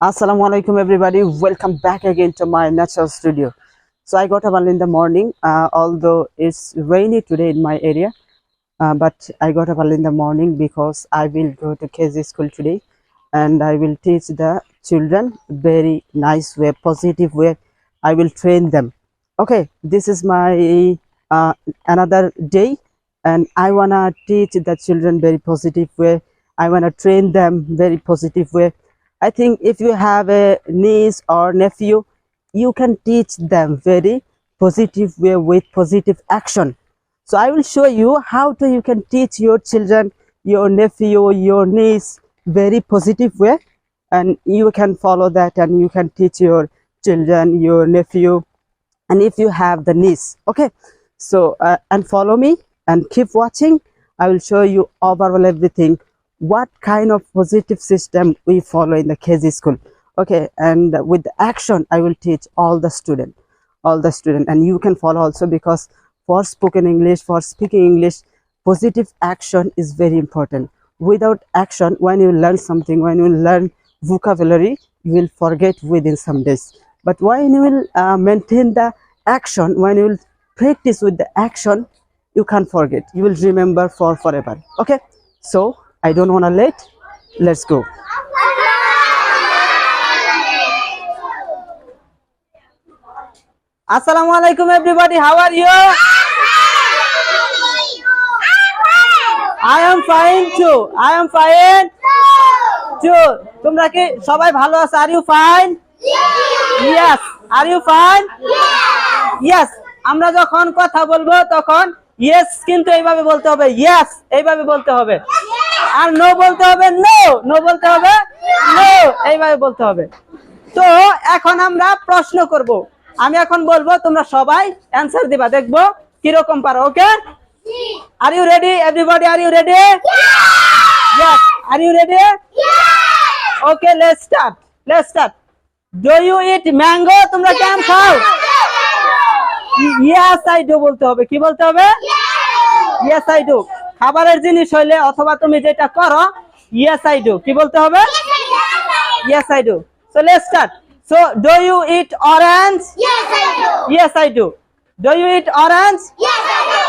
Assalamu alaikum everybody, welcome back again to my natural studio. So I got up early in the morning, although it's rainy today in my area, but I got up early in the morning because I will go to KZ school today and I will teach the children very nice way, positive way. I will train them. Okay, this is my another day and I wanna teach the children very positive way. I wanna train them very positive way. I think if you have a niece or nephew, you can teach them very positive way with positive action. So I will show you how to you can teach your children, your nephew, your niece very positive way, and you can follow that and you can teach your children, your nephew, and if you have the niece. Okay, so and follow me and keep watching. I will show you overall everything, what kind of positive system we follow in the KZ school. Okay, and with the action I will teach all the student, and you can follow also, because for spoken English, for speaking English, positive action is very important. Without action, when you learn something, when you learn vocabulary, you will forget within some days. But when you will maintain the action, when you will practice with the action, you can't forget, you will remember for forever. Okay, so I don't want to late, let's go. Assalamu alaikum everybody, how are you? I am fine too. I am fine too. তোমরা কি সবাই ভালো আছো? Are you fine? Yes. Are you fine? Yes. আমরা যখন কথা বলবো তখন yes কিন্তু এইভাবে বলতে হবে, yes এইভাবে বলতে হবে, আর নো বলতে হবে নো, নো বলতে হবে নো, এইভাবে বলতে হবে। তো এখন আমরা প্রশ্ন করব, আমি এখন বলবো, তোমরা সবাই অ্যানসার দিবা, দেখবো কি রকম পারো। Okay, are you ready everybody? Are you ready? Yes. Are you ready? Okay, let's start. Do you eat mango? তোমরা কি আম খাও? Yes I do বলতে হবে। কি বলতে হবে? Yes I do। খাবারের জিনিস হইলে অথবা তুমি যেটা করো, yes I do কি বলতে হবে? Yes I do। So let's start. So do you eat orange? Yes I do। Yes I do। Do you eat orange? Yes I do।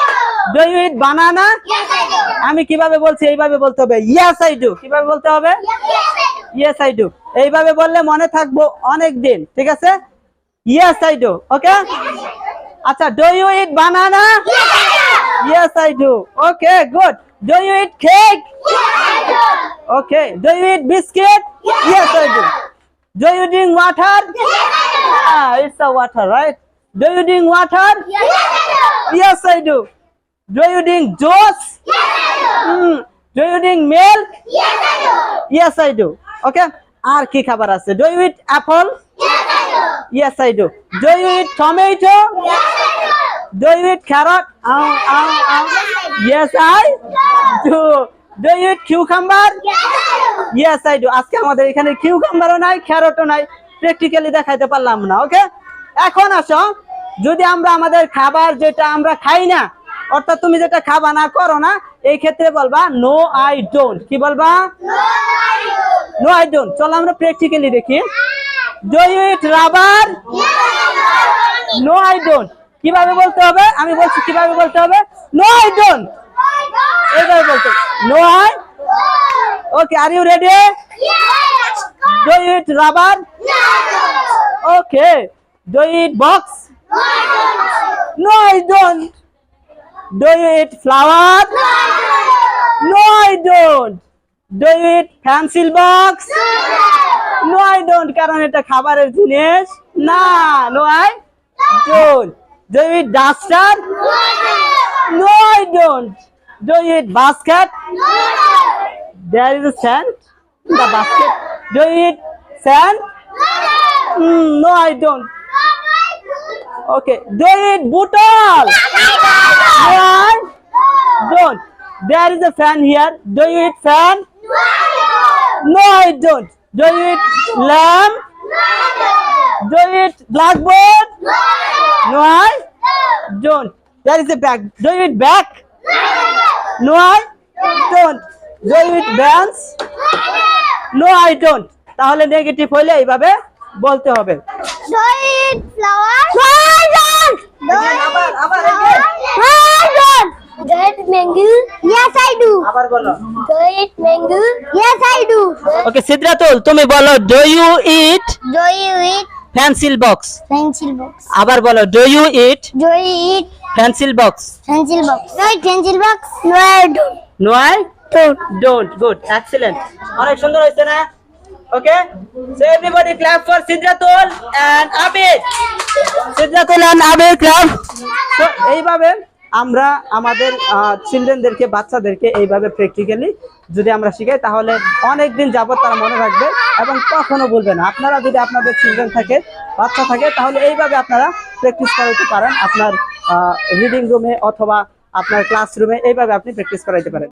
Do you eat banana? Yes I do। আমি কিভাবে বলছি এইভাবে বলতে হবে, yes I do। কিভাবে বলতে হবে? Yes I do। Yes I do। এইভাবে বললে মনে থাকবো অনেক দিন, ঠিক আছে? Yes I do। ওকে, আচ্ছা, do you eat banana? Yes I do। Yes I do। Okay, good। Do you eat cake? Yes I do। Okay। Do you eat biscuit? Yes I do। Do you drink water? Yes I do। It's a water, right? Do you drink water? Yes I do। Yes I do। Do you drink juice? Yes I do। Do you drink milk? Yes I do। Yes I do। Okay, আর কি খাবার আছে? Do you eat apple? Yes I do। Yes I do। Do you eat tomato? Yes I do। Do you eat carrot? Yes I do। Do you eat cucumber? Yes I do। Yes I do। আজকে আমাদের এখানে কিউকাম্বারও নাই, ক্যারটও নাই, practically দেখাইতে পারলাম না। ওকে, এখন আসো, যদি আমরা আমাদের খাবার যেটা আমরা খাই না, অর্থাৎ তুমি যেটা খাবা না, করো না, এই ক্ষেত্রে বলবা নো আই ডোন্ট। কি বলবা? No I don't. চলো আমরা প্র্যাকটিক্যালি দেখি। Do you eat rubber? No I don't. কিভাবে বলতে হবে? আমি বলছি কিভাবে বলতে হবে। নো আই ডোন্ট, এইভাবে বলতে হবে, no I. Okay, are you ready? Do you eat rubber? Okay. Do you eat box? No I don't. Do you eat flower? No I don't। Do you eat pencil box? No I don't, কারণ এটা খাবারের জিনিস না। No I don't। Do you eat duster? No I don't। Do you eat basket? There is a sand in the basket। Do you eat sand? No I don't। Okay, do you eat bottle? No I don't। There is a fan here। Do you eat fan? No I don't। Do you eat lamp? Do you eat blackboard? No I don't। There is a bag। Do you eat bag? No I don't। Do you eat bench? No I don't। তাহলে negative হইলে এইভাবে বলতে হবে। Do eat flower? No, I don't. আবার No, I don't. Do you eat mango? Yes, I do. আবার বলো। Do you eat mango? Yes, I do. ওকে সিদ্ধাতুল, তুমি বলো do you eat Do you eat pencil box. pencil box? আবার বলো do you eat Do you eat pencil box. pencil box? Do you eat pencil box? No, I don't. No I don't. Good, excellent, অনেক সুন্দর হয়েছে না? Okay, so everybody clap for Siddhatul and Abid. Siddhatul and Abid clap. তো এইভাবে আমরা আমাদের চিলড্রেনদেরকে, বাচ্চাদেরকে এইভাবে প্র্যাকটিক্যালি যদি আমরা শিখাই তাহলে অনেক দিন যাবত তারা মনে রাখবে এবং কখনো ভুলবে না। আপনারা যদি আপনাদের চিলড্রেন থাকে, বাচ্চা থাকে, তাহলে এইভাবে আপনারা প্র্যাকটিস করাইতে পারেন আপনার রিডিং রুমে অথবা আপনার ক্লাসরুমে, এইভাবে আপনি প্র্যাকটিস করাইতে পারেন।